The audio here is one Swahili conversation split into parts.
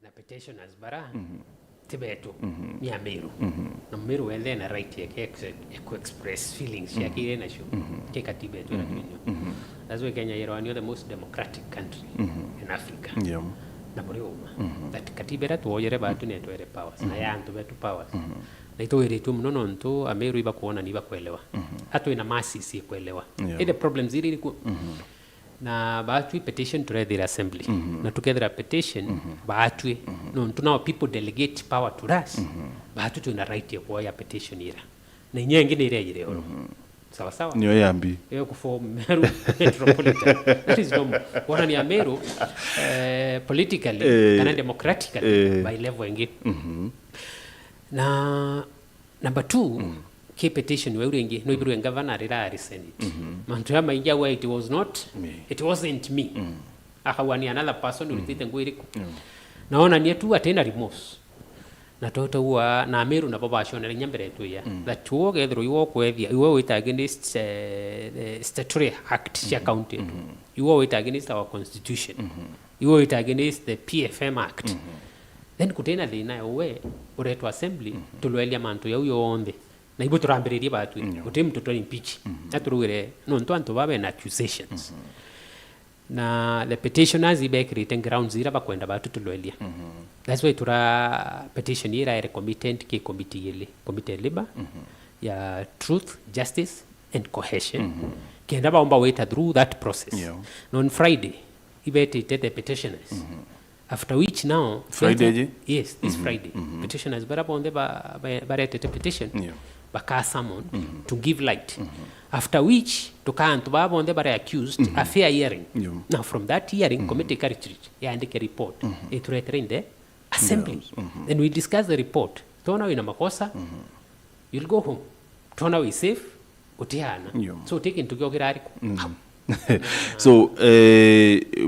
na petitioners bara tibetu ni Meru na Meru wende na right yake ku express feelings yake na sho ke katiba yetu na tunyo. That's why Kenya is the most democratic country in Africa. Yeah. Na buriuma that katiba yetu oyere batu ne twere powers na yantu betu powers na ito ire tu mnono nto Meru iba kuona ni iba kuelewa hata ina masi si kuelewa ile problems zili ku na batu petition to the assembly na together a petition batu no now people delegate power to us batu tuna right ya kuoya petition ira na nyingine ile olo sawa sawa niyo yambi yo kuform Meru metropolitan that is no wana ni Meru politically and democratically by level ngi na number 2 key petition we urengi no ibiru governor ira senate mantu ya maingia where it wasn't me akawani another person ulipite ngwiri naona ni tu atenda remorse na toto wa na Meru na baba shona nyambere tu ya that walk either you walk with you wait against statutory act ya county you wait against our constitution you wait against the PFM act then kutena thina we uretu assembly tulwelia mantu ya uyo onde na ibo turambiririe batu uti mtoto impeach aturugire no nto babe na accusations na the petitioners ibe creating grounds ira bakwenda batu tulwelia that's why tura petition ira ere committed ke committee labor ya truth justice and cohesion kenda baomba wait through that process on Friday ibe the petitioners after which now Friday yes this Friday petitioners barabonde ba petition baka summon to give light after which to kantu babonde bare accused a fair hearing now from that hearing committee carriage yaandike report it in the assembly then we discuss the report tona ina makosa you'll go home tona we safe utiana so take into gogirariko so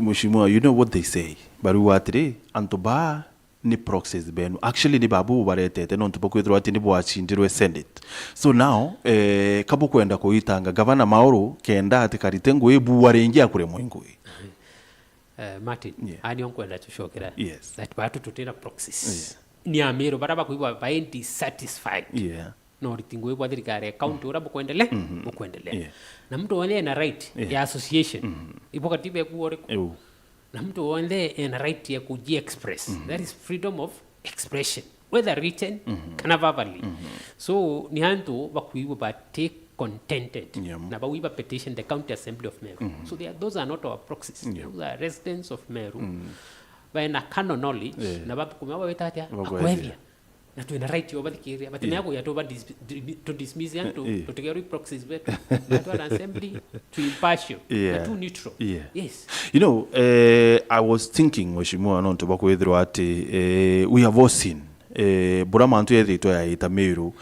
Mheshimiwa, you know what they say baruatire antoba ni proxies benu actually ni babu baretete non tupokwithirwa ati ni bwachindirwe senate so now kabo kwenda kuitanga governor Mauro kenda ati karite ngwe bu warengia kure mwingwe Martin ani onkwenda tushokera yes that batu tutera proxies ni Meru baraba kuiwa baendi satisfied no ritingwe bwa thirikari account ura bukwendele bukwendele na mtu wale na right ya association ipo katiba kuore na mtu wale ina right ya kuji express that is freedom of expression whether written kana verbally so ni hantu bakuiwa ba take contented na bawiba petition the county assembly of Meru so those are not our proxies those are residents of Meru by na canon knowledge na babu kumewa wetatia akwevia na tu ina right yo badhikiria but nako ya to dismiss yanto to together proxies betu na to assembly to impartial na to neutral yes you know I was thinking Mheshimiwa non tubakwithirwa ati we have all seen buramantu yethitwa ya ita Meru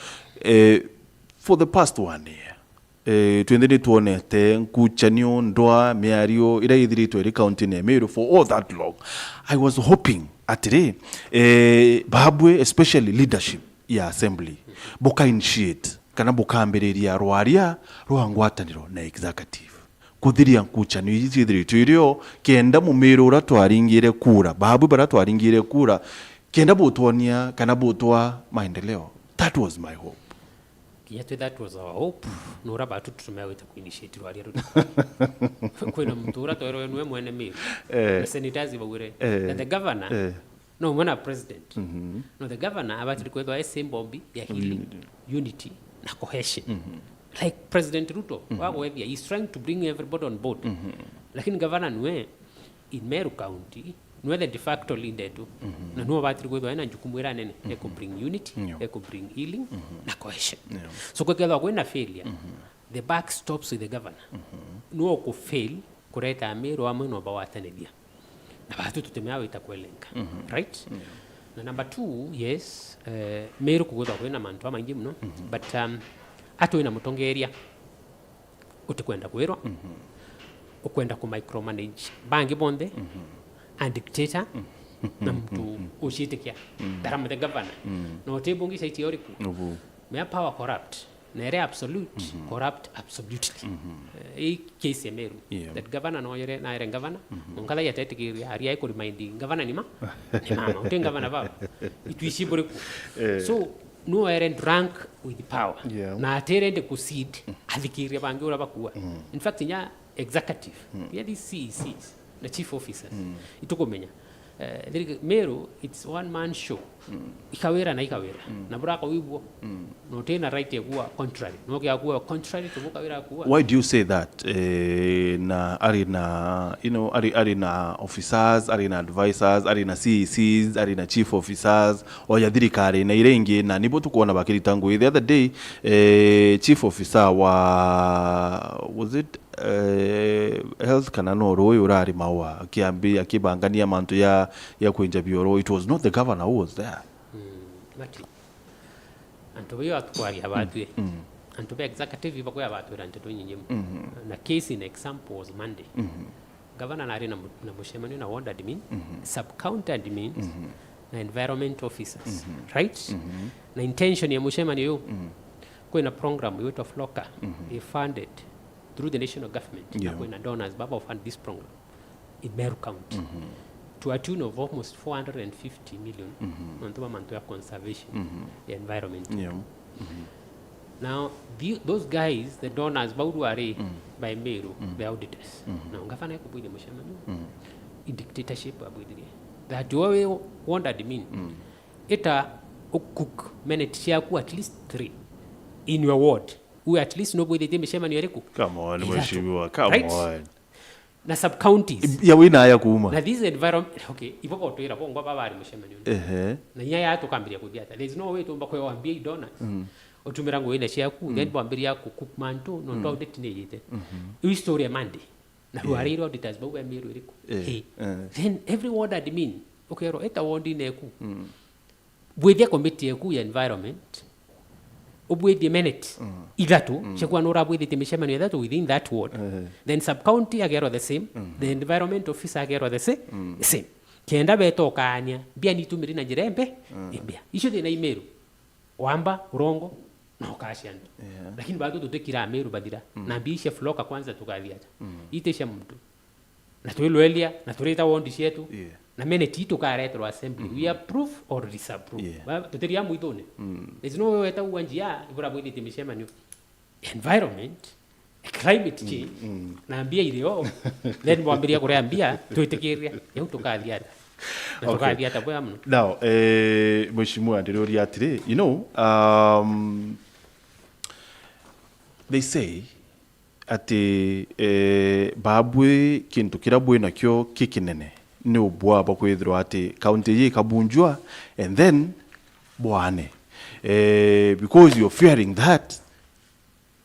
for the past 1 year twendeni tuonete nkuchanio ndwa miario ira ithiritwe ri county ne Meru for all that long. I was hoping atire babwe especially leadership ya assembly boka initiate kana boka ambiriria rwaria rwangwataniro na executive kuthiria nkuchanio ithiritwe irio kenda mu Meru ura twaringire kura babwe bara twaringire kura kenda butwonia kana butwa maendeleo. That was my hope. That was our hope. Nora batu tumeweza kuinitiate rwaria ruto. Kwena mtura toero enwe mwene Meru. Senators bagure. The governor no mwana president. No the governor abati kwethwa SMBombi ya healing unity na cohesion. Like President Ruto wagwethia he's trying to bring everybody on board. Lakini governor nwe in Meru County no the de facto leader tu na no batiri kwethwa ina jukumu ira nene e ko bring unity e ko bring healing na cohesion so kwethwa kwena failure the back stops with the governor no ko fail kureta Meru amwe no bawatanithia na batu tutemea wita kwelenga right na number 2 yes Meru kugothwa kwena mantu amaingi muno but ato ina mutongeria utikwenda kwirwa ukwenda ku micromanage bangi bonde and dictator na mtu ushitikia darama the governor no tebungi saiti yoriku me power corrupt nere absolute corrupt absolutely case ya Meru that governor no yere na yere governor ngala ya tetiki ari ay ko remind governor ni mama uten governor baba ituishi buriku so no yere drunk with power na aterende kusid alikiri bangi ura bakuwa in fact nya executive ya CECs the chief officers itukomenya Meru, it's one man show. Ikawera na ikawera. Na buraka wibwo. No tena right ya kuwa contrary. No kia kuwa contrary to kawera kuwa. Why do you say that? Na arina, you know, arina officers, arina advisors, arina CECs, arina chief officers, o ya dirikari na irengi na nipo tukuona bakiri tangu. The other day, chief officer was it health kanano roi urari mawa akiambi akibangania mantu ya kuinja bioro. It was not the governor who was there. Mati anto yo atwari abatu anto be executive bako abatu rante to nyinyemu na case in example was Monday governor na mushemani na ward admin sub county admins na environment officers right na intention ya mushemani yo kwa program yote of local funded through the national government na kwa donors baba fund this program in Meru County to a tune of almost 450 million on the manto ya conservation environment. Now those guys, the donors baudu are by Meru, the auditors. Now ngafana ko bwide mushemani in dictatorship abwide that you want admin eta cook minute ya ku at least 3 in your ward who at least nobody they mushemani yereku. Come on mheshimiwa, come on. Na sub counties ya wina ya kuuma na this environment okay ipo botoira bongo babari mushemani na nyaya tukambiria kudhiata there is no way to mbako yawambia donors otumira ngo ina shaku then bambiria ku cook manto no ndo audit ne yete history ya Monday na wari auditors bawe Meru iriku then every ward admin okay ro eta ward ne ku bwedia committee ku ya environment obwedi minute idatu chekwa no rabwedi temeshema ni that within that ward then sub county agero the same the environment officer agero the same kenda betokanya bia nitumiri na jirembe bia isho de na Meru wamba urongo na okashando lakini bado tutekira Meru badira na bisha floka kwanza tukaliata itesha mtu na tueloelia na tureta wondi shetu na minute tukaretro assembly we approve or disapprove tuteria muitone there's no way ta uanjia ibura bwidi timeshema ni environment climate change na ambia ileo then mwambiria kureambia tuitekeria yau tukaliata tukaliata bwa mno. Now mheshimiwa ndirori atire you know they say ati babwe kintu kirabwe nakyo kikinene ni ubwa bakwithirwa ati county ye kabunjwa and then bwane because you're fearing that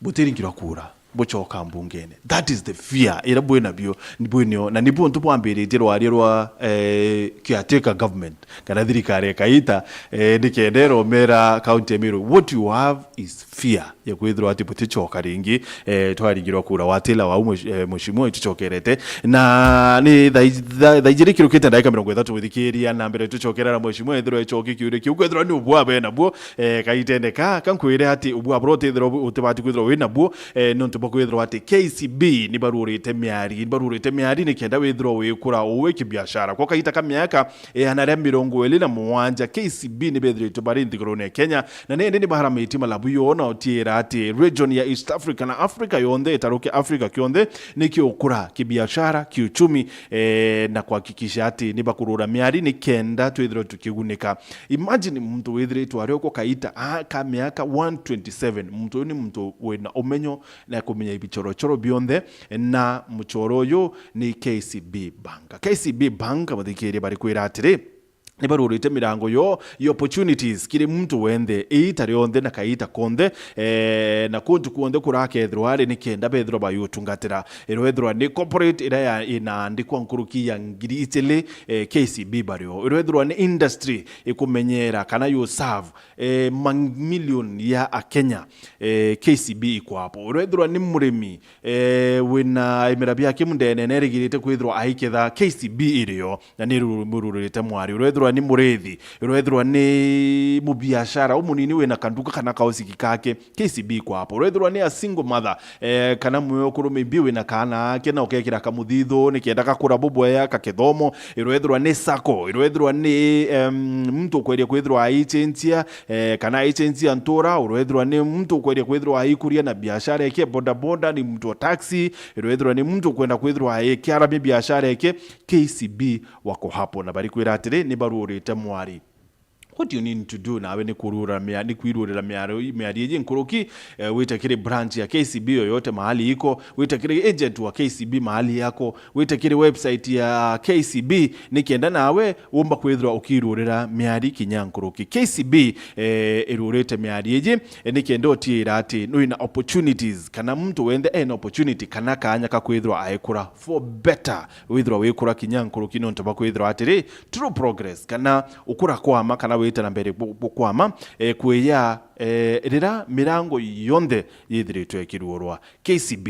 butiringirwa kura bochoka mbungene. That is the fear irabwe nabyo nibwenyo na nibo ntubwambirite rwa caretaker government kana thirikari kaita ndikendero mera county Meru. What you have is fear ya kwithirwa ati butichoka ringi twaringirwa kura watila wa mheshimiwa ituchokerete na ni thaijiri kirukite ndaika 30 withikiria na mbere tuchokerera mheshimiwa ithirwa ichoki kiure kiu kwithirwa ni ubwa be nabwo kaitendeka kankwire ati ubwa brote ithirwa utibati kwithirwa we nabwo no kwithirwa ati KCB ni barurite miari ni kenda withirwa wikura uwe kibiashara kwa kaita ka miaka anare 27 KCB ni bethirite bari nthigurune Kenya na nende ni baharamiti malabu yona otira ati region ya East Africa na Africa yonde itaroke Africa kionde ni kiokura kibiashara kiuchumi na kuhakikisha ati ni bakurura miari ni kenda twithirwa tukigunika. Imagine mtu withirite wari uko kaita ka miaka 127 mtu ni mtu wena omenyo na kumenya ibichorochoro bionde na muchoro yo ni KCB Bank. KCB Bank abathikiri bari kwira atire ni barurite mirango yo opportunities kiri mtu wende itari onde na kaita konde na kuntu kuonde kurakethirwa ari ni kenda bethirwa bayutungatira irwethirwa ni corporate ira inaandikwa nkuruki ya ngiri KCB bario irwethirwa ni industry ikumenyera kana yo serve million ya Kenya KCB ikwapo irwethirwa ni murimi wina imirabia kimundene nerigirite kwithirwa aiketha KCB irio na ni rururite mwari irwethirwa irwethirwa ni murethi irwethirwa ni mubiashara umunini wina kanduka kana kausiki kake KCB kwa hapo irwethirwa ni a single mother kana mwekuru maybe wina kana ake na ukekira kamuthitho ni kienda kakura boboya kakithomo irwethirwa ni sako irwethirwa ni mtu kweria kwithirwa aichentia kana aichentia ntora irwethirwa ni mtu kweria kwithirwa aikuria na biashara yake boda ni mtu wa taxi irwethirwa ni mtu kwenda kwithirwa aikiara biashara yake KCB wako hapo na bari kwira atiri ni barurite mwari. What do you need to do nawe ni kurura ni kuirurira miari yeje nkuruki witakire branch ya KCB yoyote mahali iko witakire agent wa KCB mahali yako witakire website ya KCB nikienda nawe umba kwithirwa ukirurira miari kinyankuruki KCB irurite miari yeje nikienda otira ati no ina opportunities kana mtu wende an opportunity kana kanya ka kwithirwa aekura for better withirwa wekura kinyankuruki no ntoba kwithirwa atiri true progress kana ukura kwama kana wita na mbere kwama kweya rira mirango yonde yithiritwe ekirurwa KCB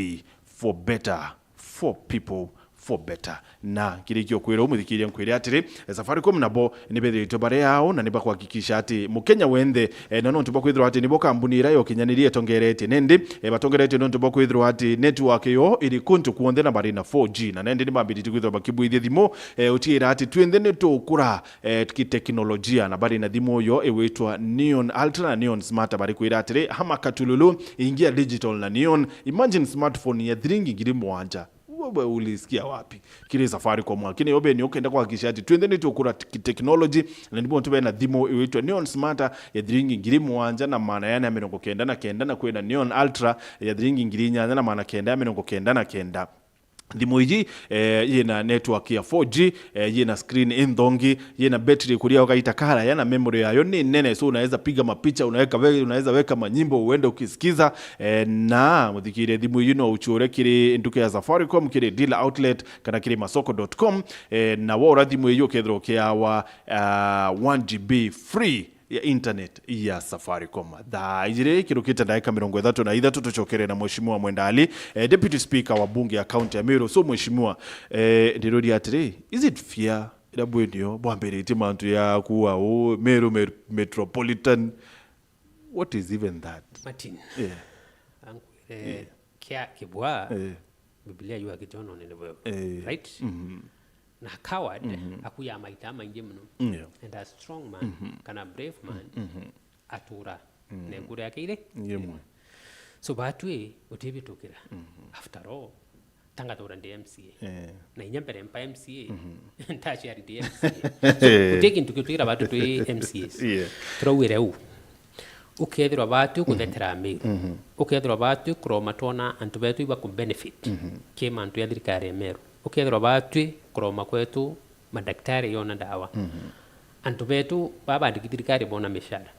for better for people for better na kirikio kwira umuthikiria nkwira atiri Safaricom nabo nibethirite bare yao na niba kuhakikisha ati mukenya wende na no ntuba kwithirwa ati nibo kambuni ira yo kinyanirie tongerete nende batongerete no ntuba kwithirwa ati network yo iri kuntu kuonde na bare na 4G na nende nibambiriti kwithirwa bakibuithie thimo utira ati twende neto kura teknolojia na bare na thimo yo ewetwa Neon Ultra na Neon Smart bare kwira atiri hama katululu ingia digital na Neon imagine smartphone ya thiringi ngiri mwanja wewe ulisikia wapi kile Safaricom lakini yobe ni ukenda kuhakikisha ati twende neto kura technology na ndipo tube na thimo iwitwa Neon Smart ya thiringi ngiri mwanja na maana yana mirongo kenda na kwenda Neon Ultra ya thiringi ngiri nyanya na maana kenda mirongo kenda thimo iji yena network ya 4G yena screen indongi yena battery kuria ukaita kara yana memory yayo ni nene so unaweza piga mapicha unaweza weka manyimbo uende ukisikiza na muthikire thimo yino uchore kire nduke ya Safaricom kire dealer outlet kana kire masoko.com na wora thimo iyo kethro kia wa 1GB free ya internet ya Safaricom. Da ijire kirukita dakika 33 tuchokere na mheshimiwa Mwenda Ali deputy speaker wa bunge ya county ya Meru. So mheshimiwa ndirodi atire is it fair irabwendio bwambere mantu ya kuwa Meru metropolitan what is even that Martin kia kibwa Biblia yu akitono nene right na coward akuya maita maingi muno and a strong man kana brave man atura ne ngure akire so batwe utibitukira after all tanga tora DMCA na inyambere mpa MCA ntachi ya DMCA so uteki ntukitira batu tu MCAs trawire u ukethirwa batu kuthetera Meru ukethirwa batu kuroma tona antu betu iba ku benefit kema antu ya thirikari ya Meru ukethirwa batu kuroma kwetu madaktari yona dawa antu betu baba ndikithirikari bona mishara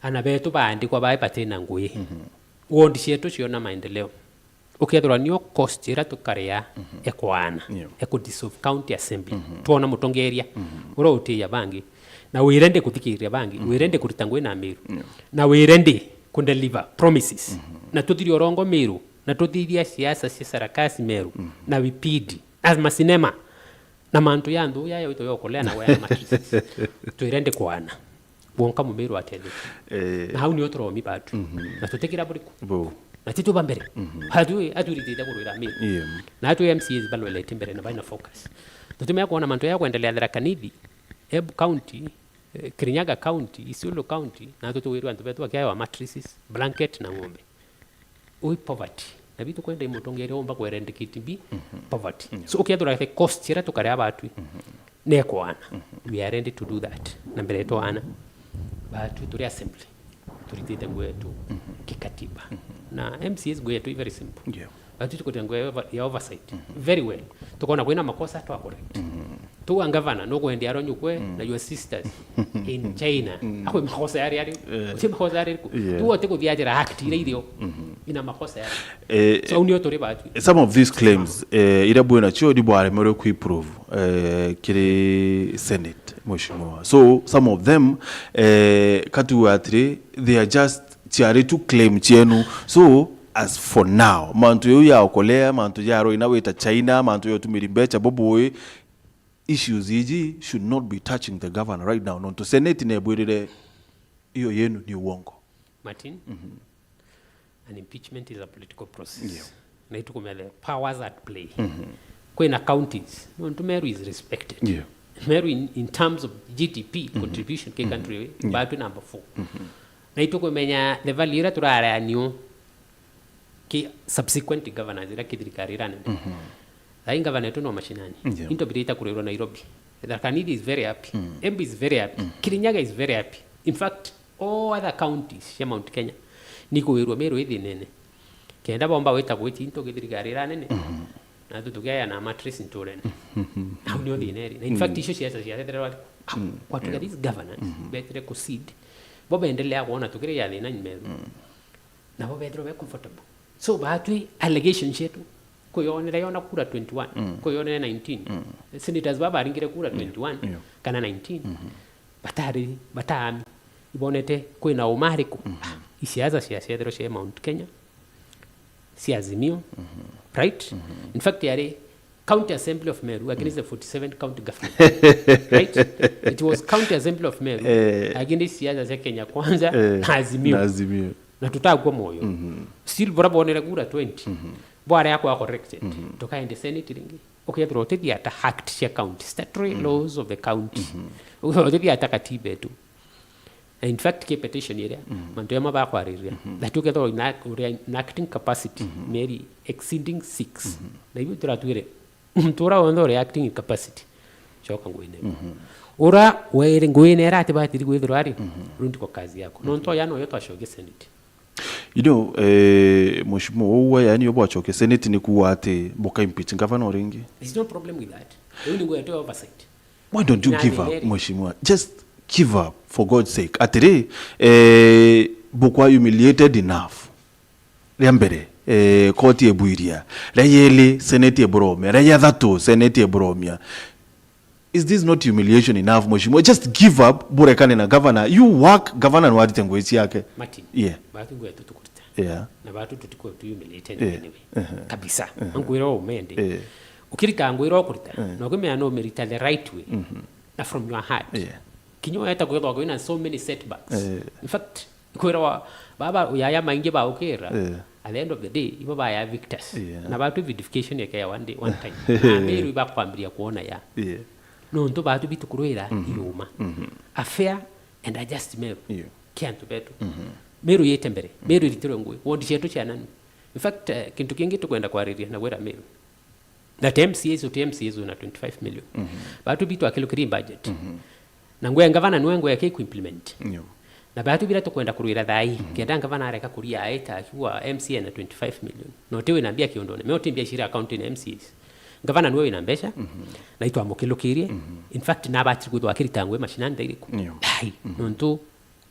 ana betu baandikwa baipatena ngui wondi cietu ciona maendeleo ukethirwa nio cost ira tukaria ekwana ekudissolve county assembly tuona mutongeria uro utia bangi na wirende kuthikiria bangi wirende kuritangwe na Meru na wirende kundeliver promises na tuthiri orongo Meru na tuthiria siasa cia sarakasi Meru na vipidi as cinema na mantu yandu ya wito yokolea na waya matrices tuirende kwana wonka mu Meru atende na hau ni otro mi batu na tutekira buriku na titu bambere hadu aturite kurira Meru na hatu MCs balwele timbere na baina focus tutumia kuona mantu ya kuendelea Tharaka-Nithi Embu County Kirinyaga County Isiolo County na tutuwirwa antu betu akiwa matrices blanket na ngombe poverty na bitu kwenda imutongere omba kwa erendikiti poverty so ukethura the cost ira tukare abatu nekwana we are ready to do that na mbere to ana batu turi assembly turitite ngwetu kikatiba na MCS ngwetu very simple batu tukotengwe ya oversight very well tukona kwina makosa to correct tu angavana no kwendia ronyukwe na your sisters in China akwe makosa yari uti makosa yari tu wote ko viajira act ile idio ina makosa yari so unio tori batu some of these claims irabwena chio dibware mere ku improve kire senate mheshimiwa so some of them katu atri they are just tiare to claim chenu so as for now mantu yo ya okolea mantu ya ro inaweta China mantu yo tumirimbecha boboy issues hiji should not be touching the governor right now. Nonto Senate nebwirire iyo yenu ni uongo. Martin, an impeachment is a political process. Na itukumele powers at play. Kwena counties, nonto Meru is respected. Meru in terms of GDP contribution ke country batu number 4. Na itukumenya the valira turara new ki subsequent governors ira kidrikari rane. Lai governor tu no mashinani. Into bidita kurero Nairobi. The Kanidi is very happy. MB is very happy. Kirinyaga is very happy. In fact, all other counties ya Mount Kenya niko wero Meru hithi nene. Kenda bomba weta kweti into kidrikari rane ne. Na tutugaya na mattress intolerant. How do you know? In fact, issue siasa what to get these governors better concede. Boba endelea kuona tukire ya lena Meru. Na boba edro be comfortable. So baatwi allegations yetu koyonera yona kura 21 koyonera 19 senators baba aringire kura 21 kana 19 batami ibonete kwina umariku isiaza siasa edro she Mount Kenya siazimio right in fact yare county assembly of Meru against the 47 county government right it was county assembly of Meru against siasa za Kenya kwanza azimio na tutagwa moyo still borabonera kura 20 bwara yako corrected tokaende senate ringi okay throte dia ta hacked ya county statutory laws of the county okay dia ta katiba yetu in fact ke petition area manto yama ba kwariria that together in acting capacity Mary exceeding 6 na hiyo turatwire mtura ondo reacting capacity choka ngwine ora were ngwine rati batiri gwithiro ari rundi kwa kazi yako nonto yano yoto ashoge senate. You know, Mheshimiwa uwa yani yobo achoke senate ni kuwa ate boka impeach governor ringi. There's no problem with that. Only go to oversight. Why don't you give up, Mheshimiwa? Just give up for God's sake. Atere bokwa humiliated enough. Riambere koti ebuiria. Rayele senate ebromia. Rayadato senate ebromia. Is this not humiliation enough, Mheshimiwa? Just give up. Burekane na governor. You work governor na wadite ngwezi yake. Martin. Yeah. Batu ngwe tutukuta. Yeah. Na batu tutiko tu humiliate anyway. Kabisa. Ngwiro umende. Ukirika ngwiro kurita. Na kwemea no merita the right way. Na from your heart. Yeah. Kinyo yata kwetwa kwina so many setbacks. In fact, kwira baba uyaya maingi ba ukira. At the end of the day, ibo ba ya victors. Na batu vidification yake ya one time. Na Meru iba kwambia kuona ya. Yeah. No ndo batu bitu kuruira iruma a fair and a just Meru kiantu betu Meru yetembere Meru litiro ngwe wondi chetu cha nani in fact kintu kingi tukwenda kwariria na gwera Meru that MCAs na 25 million batu bitu akilukiri budget na ngwe ngavana nwengo yake ku implement na batu bila tukwenda kuruira dai kenda ngavana areka kuria aita akiwa MCA na 25 million no tewe naambia kiondone meotimbia shira account ni MCAs gavana nwewe inambesha na ito amukilukirie in fact nabati gudwa kiritangwe mashinani dairiku dai nonto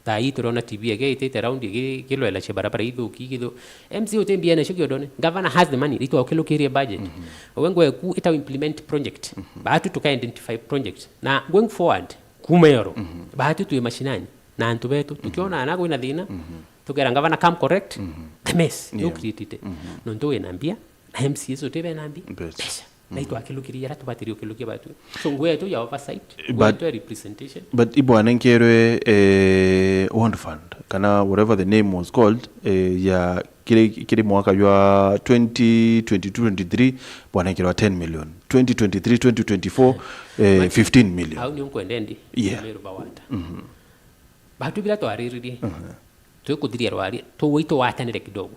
dai turona TV ege ite round ege kilo ela barabara ido kigido MC otembia na shukyo done governor has the money ito akilukirie budget wengo ku ita implement project batu tuka identify project na going forward kumero batu tuwe mashinani na antu betu tukiona anago ina dhina tukera governor come correct the mess you created nonto enambia na MC yeso tebe nambi pesa na ito akilukiria ratu batiri ukilukia batu so ngwe tu ya oversight but to representation but ibo anenkerwe one fund kana whatever the name was called ya kile mwaka wa 2022-23 bwana anenkerwa 10 million 2023-2024 15 million au ni unkoendendi Meru bawata batu bila to ariri to kudiria rwari to wito watanire kidogo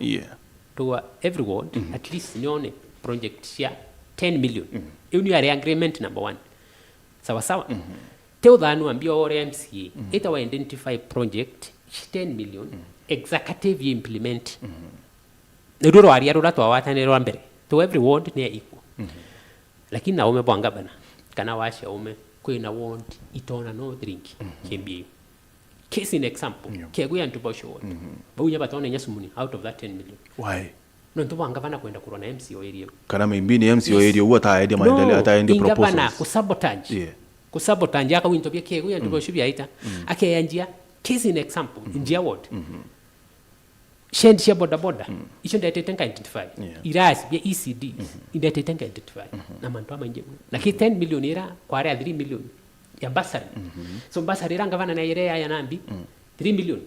to everyone at least nione project ya 10 million you are agreement number 1 sawa sawa tell dhanu ambio ore MCA ita wa identify project 10 million executive implement nero ari aro ratwa watanero mbere to everyone ne equal lakini na ume bwanga bana kana washa ume kwina want itona no drink kembi case in example kegu ya ntubosho wote baunya batone nyasumuni out of that 10 million why no ndo banga bana kwenda kurona MCO area kana mimbini MCO area huwa taende maendeleo ataende proposals ingabana kusabotage kusabotage aka wintobia kegu ya ntubosho byaita akeyanjia case in example njia what Shend share boda icho ndio tenka identify iras bia ECD ndio tenka identify na mantu amanje na ki 10 million ira kwa area 3 million ya basari so basari ranga vana na area ya nambi 3 million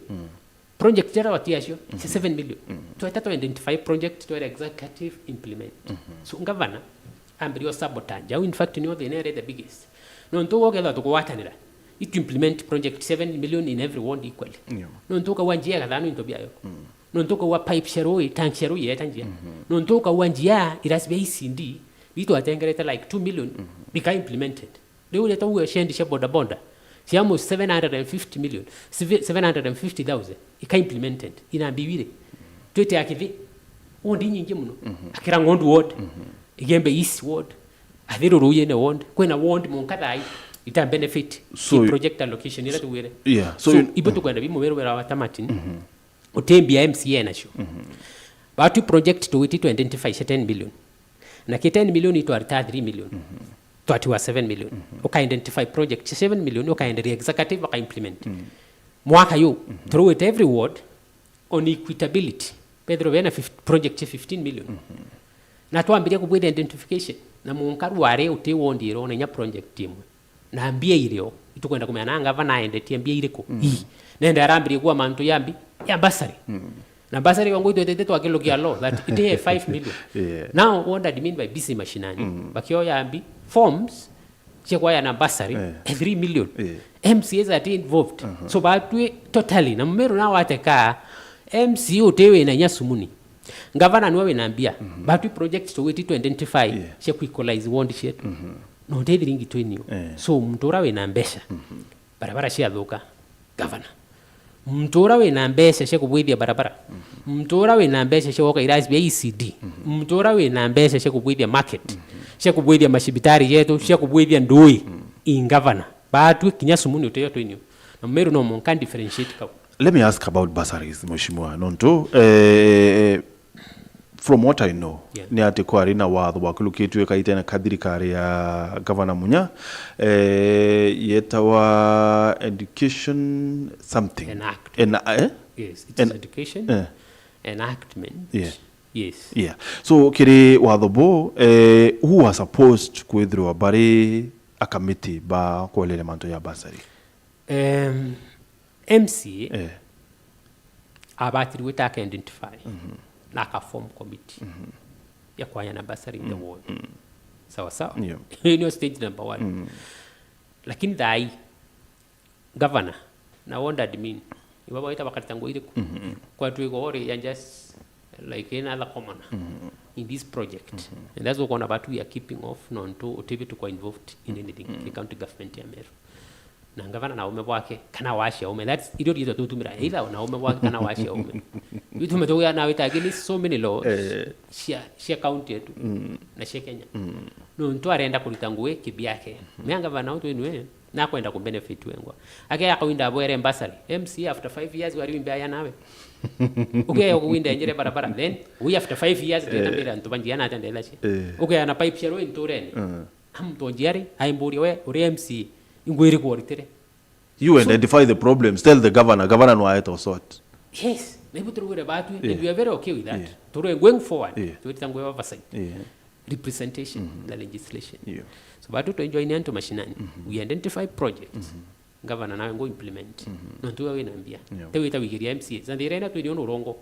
project jara watiasho 7 million to identify project to executive implement so ngavana ambrio sabotage au in fact ni the area the biggest no nto wogela to kwatanira it implement project 7 million in every ward equally no nto ka wanjia kadhanu into bia yoko no nto ka pipe shero tank shero yetanjia no nto ka wanjia irasbe ECD bitu atengereta like 2 million bika implemented leo leta uwe shendisha boda si almost 750 million 750,000 ika implemented inaambiwire twete akivi ondi nyingi muno akira ngondu ward igembe east ward athiro ruye ne ward kwena ward munkadai ita benefit so project allocation ila tuwire so ibutu kwenda bimo wera watamati utembia MCA nasho batu project to identify 10 million na 10 million ito arta 3 million to 7 million uka identify project 7 million uka endere executive uka implement mwaka yo through it every ward on equitability pedro vena project 15 million na tuambiria kubweda identification na munkaru ware uti wondiro na nya project team na ambie ilio itukwenda kumena ngava na ende tiambie iliko nenda arambiri kwa mantu yambi ya basari na basari wangu ito to akelo kia law that it is 5 million now what I mean by busy machinani bakio yambi forms chekwa ya na basari 3 million MCAs are involved so batwe totally na Meru na wateka MCO tewe na nyasumuni ngavana niwe naambia batwe project to identify cheku equalize ward sheet no tethringi twenio so mtora we na mbesha barabara cia thuka governor mtora we na mbesha cia kubwithia barabara mtora we na mbesha cia woka iras bia ECD mtora we na mbesha cia kubwithia market cia kubwithia mashibitari yetu cia kubwithia ndui in governor batu kinyasumuni uteyo twenio na Meru no mon can differentiate ka. Let me ask about bursaries mheshimiwa Nonto from what I know ni ati kwa rina watho wakulukitwe kaitena kathirikari ya governor munya yetawa education something yes it is education enactment yes so kiri watho bo who was supposed to withdraw bari a committee ba kwelele manto ya bursary MCA abatirwe ta identify na ka form committee ya kwanya na bursary in the ward sawa hiyo stage number 1 lakini dai governor na ward admin ibaba ita bakati tango ile kwa tuiko ore ya just like any other commoner in this project and that's what about we are keeping off non to otivi to involved in anything the county government ya Meru na ngavana na ume wake kana washi ume that's idio dio tutumira either na ume wake kana washi ume vitu metoya na wita against so many laws shia county yetu na shia Kenya no nto arenda kulitangue kibyake ngavana uto inwe na kwenda kubenefit wengwa ake akawinda boere mbasari MC after 5 years wari mbaya nawe okay ukuwinda njere barabara then we after 5 years tetambira ntubanjia na atendela chi okay ana pipe shero intoreni amtonjiari aimburi we uri MC ingwiri kuoritere you identify the problems tell the governor no aito sort yes maybe through batu and we are very okay with that through going forward to itangwe oversight representation la legislation so batu to enjoy nyanto mashinani we identify projects governor na ngo implement no tuwe we naambia tewe tawikiria MCA zandirena tu ndio urongo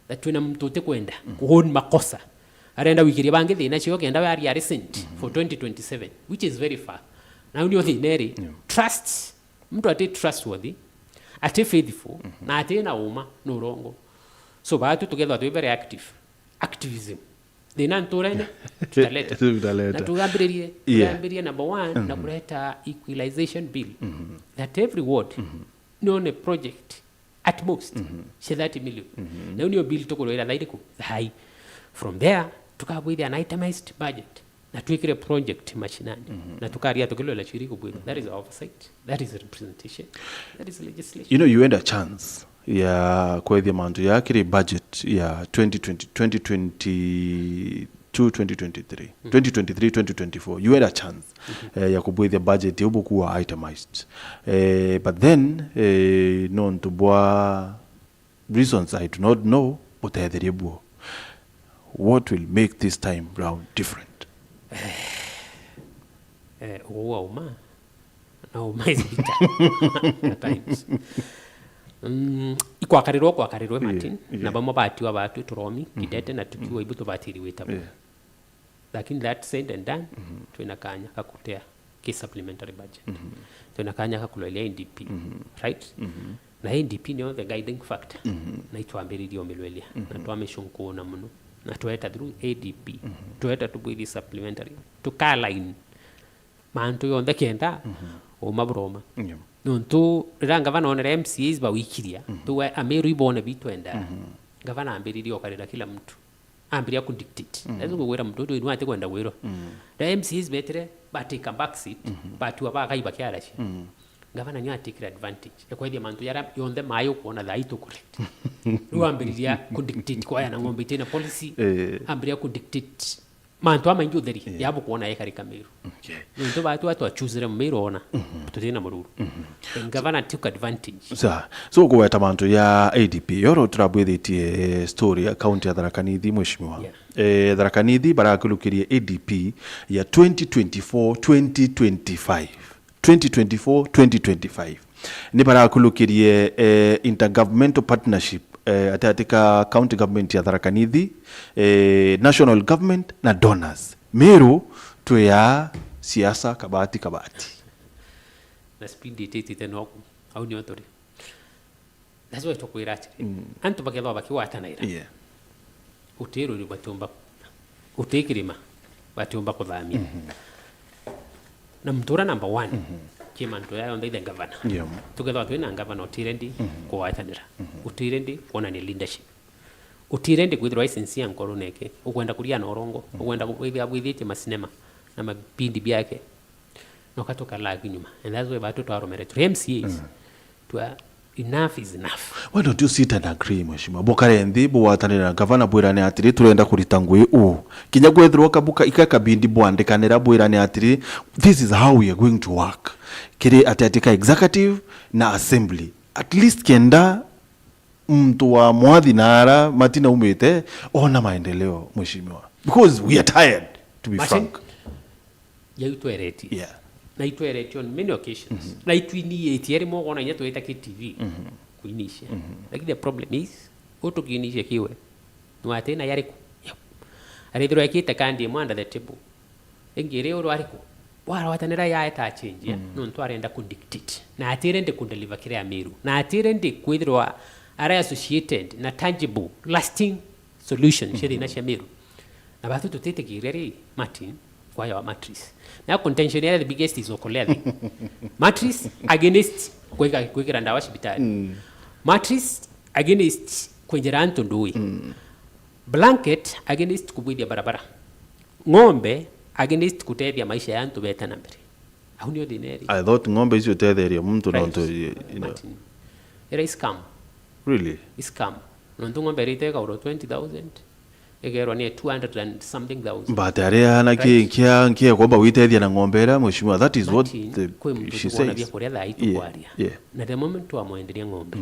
that tuna mtote kwenda kuhon makosa arenda wikiria bange thina cio kenda we ari recent for 2027 which is very far now ndio thineri trust mtu ati trustworthy ati faithful na ati na uma no urongo so batu together to be very activism thina nturene tutaleta na tugambirie number 1 na kuleta equalization bill that every ward known a project at most 30 million na unio bill tokolera zaidi ku high from there tukabwithia an itemized budget na tuikire project machinani na tukaria tokelo la shirika bwira that is oversight that is representation that is legislation you know you had a chance ya kwethia mantu ya kire budget ya 2023 2024 you had a chance ya kubwithia budget yobukuwa itemized but then non to bwa reasons I do not know, but what will make this time round different? At times. Ikwakarirwe Martin na bamo batiwa batu turomi kidete na tukiwa ibuto batiri wetabu. Lakini that said and done, tuinakanya kakutea ki supplementary budget. Tuinakanya kakulolia NDP, right? Na NDP ni the guiding factor. Na ituambiririo milwelia. Na tuameshunkuona muno. Na tueta through ADP. Tueta tubuidi supplementary. Tukaline. Mantu yonde kenda mabroma. Nontu ranga vana onera MCAs ba wikiria. Tuwe Meru ibone bitwenda. Gavana ambiririo karira kila mtu. Ambiria ku dictate. Lezo gwera mtoto inu ate kwenda gwero. The MCAs betere but take a back seat. But wa kai bakiarashi. Gavana nya take advantage. Ekwedi mantu yara yonde mayo kuona dhaito correct. Ruambiriria ku dictate kwa yana ngombe tena policy. Ambiria ku dictate. Mantu ama injo theri yabo kuona yeka rika Meru. Okay. Ndio watu choosere Meru ona. Tutena Mururu. Gavana took advantage. So gweta mantu ya ADP yoro turabwithitie story ya county ya Tharaka Nithi mweshimiwa. Tharaka Nithi barakulukirie ADP ya 2024-2025. 2024-2025. Ni barakulukirie intergovernmental partnership atatika county government ya Tharaka Nithi, national government na donors. Meru tuya siasa Kabati. Na speed date teno au ni otori. That's why tokwirati. Antu bakelo bakiwa atanaira. Yeah. Utero ni batumba. Utekirima batumba kudhamia. Na mtura number 1. Kimanto ya onda the governor. Yeah. Together twina governor utirendi kwa atanira. Utirendi kuona ni leadership. Utirendi kwithira license ya nkoroneke. Ukwenda kuria na orongo, ukwenda kwithia masinema na mapindi byake. Nokatoka lagi nyuma. And that's why batu twaromere to MCAs. Enough is enough. Why don't you sit and agree mweshima? Bokare ndi bo watanira governor bwirane atiri turenda kuritangwe kinya gwethirwa kabuka ikaka bindi bwandikanira bwirane atiri this is how we are going to work. Kire atatika executive na assembly. At least kenda mtu wa mwadhi nara matina umete ona maendeleo mweshimiwa. Because we are tired, to be frank. Ya utuereti. Yeah. Na ituereti on many occasions. Na ituini etieri mo ona nyeto eta KTV. Kuinisha. Like the problem is oto kiinisha kiwe. Nwate na yariko. Yep. Aridro yakita kandi mwanda the table. Engire oro ariko. Wara watanira ya eta change ya. Nontu arenda ku dictate. Na atirende ku deliver kire ya Meru. Na atirende kwithirwa are associated na tangible lasting solution shiri na Meru. Na batu tutete kireri Martin kwa ya matrix. Na contention ya the biggest is okolele. Matrix against kwekera ndawa hospitali. Matrix against kwenjera anto ndui. Blanket against kubwidia barabara. Ngombe against kutethia maisha ya antu beta na mbere. Au ni ordinary. I thought ngombe hizo tetheria mtu na nto you know. Era scam. Really? Scam. Nonto ngombe riteka uro 20,000. Egero ni 200 and something thousand. But area na kia kwamba witethia na ngombera mweshimiwa, that is what she says. Yeah. Na the moment wa muendelia ngombe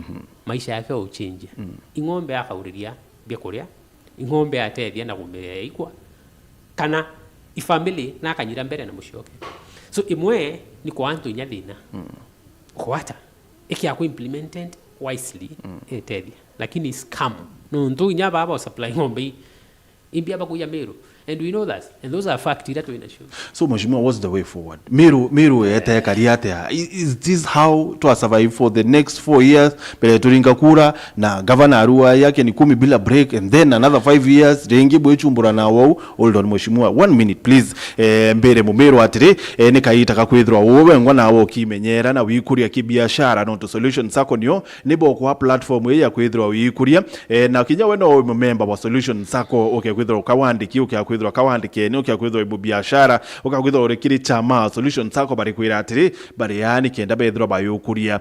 maisha yake uchinje. Ingombe akauriria bia kuria. Ingombe atethia na gumbere ikwa. Kana ifamily na akanyira mbere na mushoke. So imwe ni kwa antu inyathina. Kwata iki ya implemented wisely etethia. Lakini scam. No ndo inyaba aba supply ngombe imbia bakuya Meru. And we know that. And those are facts that we show. So mweshimiwa, what's the way forward? Meru ete kariate. Is this how to survive for the next 4 years? Pele turinga kura na governor arua yake ni 10 bila break, and then another 5 years rengi bwechumbura na wao. Hold on mweshimiwa, 1 minute please. Mbere mu Meru atire ne kaita kakwithirwa wowe ngwana wo kimenyera na wikuria kibiashara no to solution sako nio nibo kwa platform ya kwithirwa wikuria na kinya weno member wa solution sako okay kwithirwa kawandiki okay kwithwa kawandike ni ukia kwithwa ibu biashara ukakwithwa urekiri chama solution sako bari kwira atiri bari yani kenda bethro bayukuria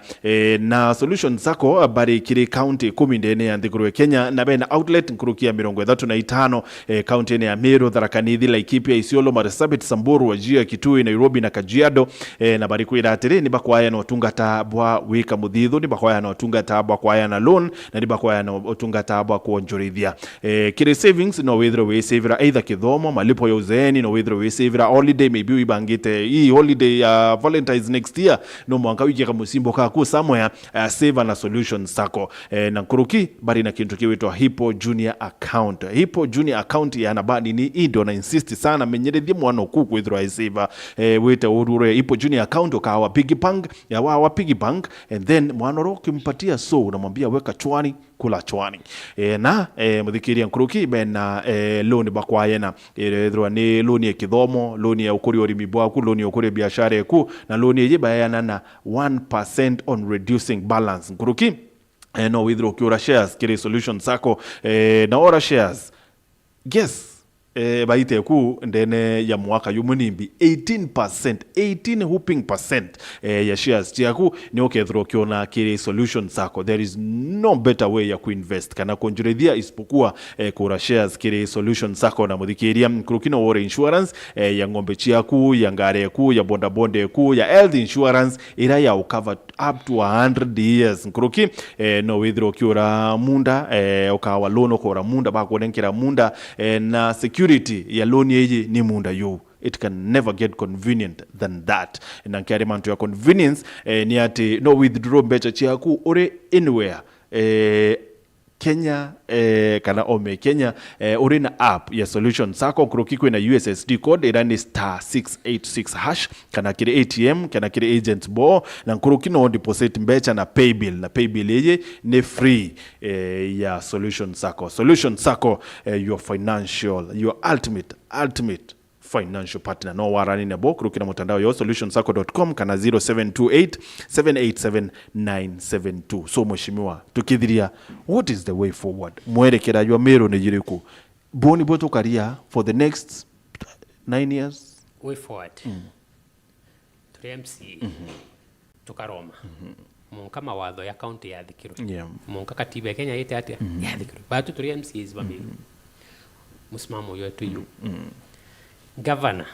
na solution sako bari kiri county 10 ndene ya Nthiguru Kenya na bena outlet nkurukia 35 county ne ya Meru, Tharaka Nithi, Laikipia, Isiolo, Marsabit, Samburu, Wajir, Kitui, Nairobi na Kajiado na bari kwira atiri ni bakwaya no tungata bwa wika muthithu ni bakwaya no tungata bwa kwaya na loan na ni bakwaya no tungata bwa kuonjorithia kiri savings no withdraw we savera either kithomo malipo ya uzeeni no withdraw we savera holiday maybe ibangite hii holiday ya Valentine's next year no mwanga wiki kama musimbo ka ku somewhere save na solution sako na nkuruki bari na kintu kiwitwa Hippo Junior account. Hippo Junior account ya nabani ni indo na insist sana menyerethie mwana ku withdraw saver wete urure Hippo Junior account ukawa piggy bank ya wa piggy bank and then mwana ro kimpatia so unamwambia weka chwani kula chwani na muthikiria nkuruki bena loan bakwayena ethwa ni loan ya kithomo, loan ya ukuri urimi bwaku, loan ya ukuri biashara yaku na loan ye bayana na 1% on reducing balance nkuruki no withdraw kiura shares kiri solution sako na ora shares guess baite ku ndene ya mwaka yumunimbi 18% whooping percent ya shares tiaku ni okethro kiona kiri solution sako. There is no better way ya kuinvest kana konjurethia isipokuwa kura shares kiri solution sako na muthikiria kurukino ore insurance ya ng'ombe chiaku, ya ngare ku, ya bonda bonde ku, ya health insurance ira ya cover up to 100 years nkuruki no withdraw kiura munda okawa loan okora munda bakonenkira munda na security ya loan yeji ni munda yo. It can never get convenient than that. Na kare mantu ya convenience ni ati no withdraw mbecha chiaku ore anywhere Kenya kana ome Kenya uri na app ya solution sako kuruki na USSD code irani *686# kana kire ATM kana kire agent bo na kuruki no deposit mbecha na paybill yeje ni free ya solution sako your financial your ultimate financial partner no warani na boku rukina mutandao yo solutionsako.com kana 0728787972. So mheshimiwa tukithiria what is the way forward mwerekera yo Meru ne jiriku boni boto career for the next 9 years way forward turi MC tukaroma munka mawatho ya county ya Thikiro munka katiba ya Kenya yete atia ya Thikiro batu turi MCs ba Meru musimamo yo tu yu Governor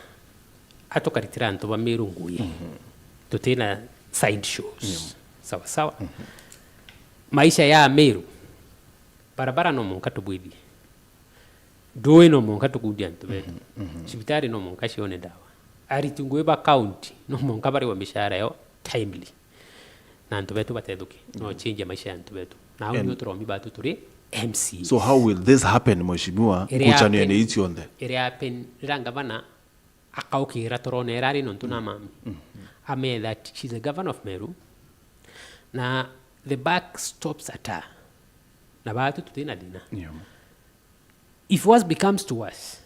atokaritira nto ba Meru nguye tutena side shows sawa maisha ya Meru barabara no monka tubwidi doe no monka tukudia nto betu sibitari no monka shione dawa ari tungwe ba county no monka bari wa mishahara yo timely na nto betu bateduki no change maisha ya nto betu na au nyo tromi batu turi MC. So how will this happen mheshimiwa kuchania ni iti onde ere happen ranga bana akauki ratorone erari non tuna mami ame that she's a governor of Meru na the back stops at her na batu tutena dina if worse becomes to us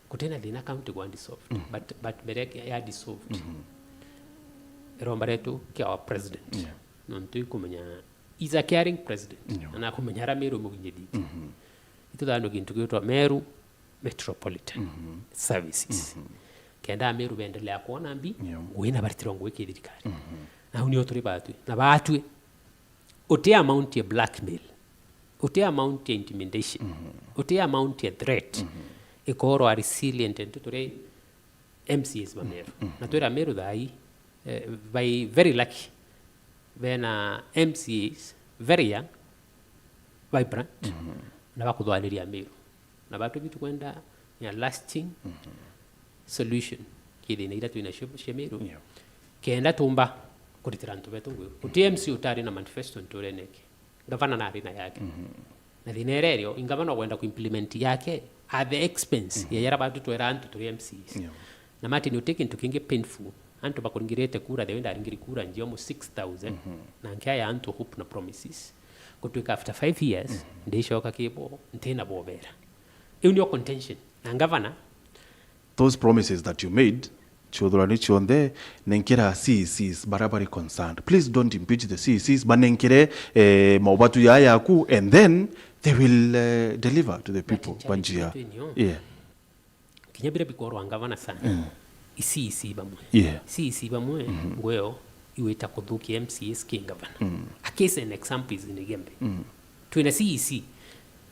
kutena dina county go dissolved but bereke ya dissolved rombaretu kia our president non tu kumenya is a caring president na kumenyara Meru muginjedi ito dano gintu gitwa Meru Metropolitan Services kenda Meru bendelea kuona mbi wina baritirongo wekirikari na huni oturi batu na batu ote amount ya blackmail ote amount ya intimidation ote amount ya threat ikoro are resilient and tutore MCs ba Meru na tuera Meru dai by very lucky when MCs very young vibrant na bakudwaliria Meru na batu bitu kwenda ya lasting solution kidi na ila tuina Meru kenda tumba kuritira ntu betu UTMC utari na manifesto ntore neke gavana na arina yake na dinererio ingavana kwenda kuimplement yake at the expense ya yara batu tuera antu turi MCs na mati ni uteki ntu kinge painful antu bakuringirete kura de wenda aringiri kura njio mo 6000 na nkaya ya antu hope na promises kutuika after 5 years ndishoka kibo ntena bobera iyo contention na governor those promises that you made chudhrani chonde nenkira CECs barabari concerned please don't impeach the CECs banenkire maubatu ya yaku and then they will deliver to the people banjia kinya bila bikorwa ngavana sana isi bamwe isi bamwe ngweo iweta kuthuki MCS kingavana a case an example is in gembe twina CEC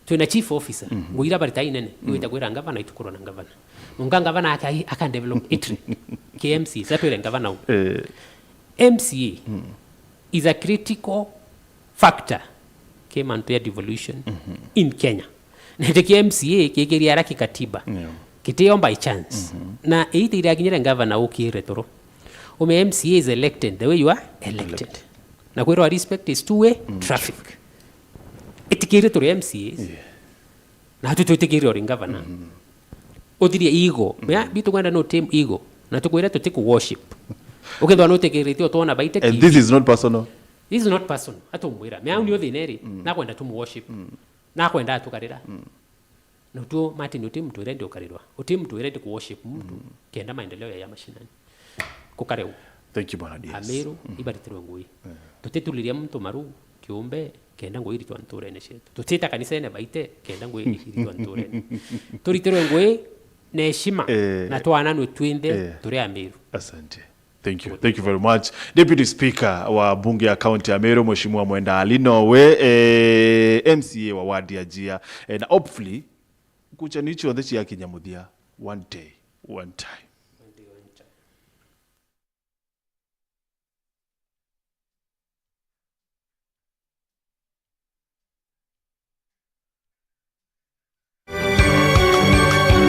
twina chief officer ngwira barita inene iweta gwira ngavana itukuro na ngavana nunga ngavana aka develop it KMC sapere ngavana MCA is a critical factor came and their devolution in Kenya na the MCA kegeria raki katiba kiteo by chance na ite ira ginyere ngavana ukire toro ume MCA is elected the way you are elected na kwero respect is two way traffic itikire toro MCA na hatu tutikire ori ngavana odirie ego ya bitu kwenda no team ego na tukwira tutiku worship ukethwa no tekire tio tona baite and this is not personal. This is not personal atumwira me aunyo thineri na kwenda tumu worship na kwenda atukarira no tu Martin utimu tu rendi ukarirwa utimu tu rendi ku worship mtu kenda maendeleo ya mashinani kukareu. Thank you bwana DS. Meru ibaritirwe ngui tutetuliria mtu maru kiumbe kenda ngui ritwa nture ne shetu tuteta kanisa ene baite kenda ngui ritwa nture turitirwe ngui ne heshima na twana nwe twinde turi a Meru. Asante. Thank you very much. Deputy Speaker wa bunge ya county ya Meru Mheshimiwa Mwenda Alinowe MCA wa wadi ya Jia and hopefully kucha nicho ndechi ya kinyamudia one day one time.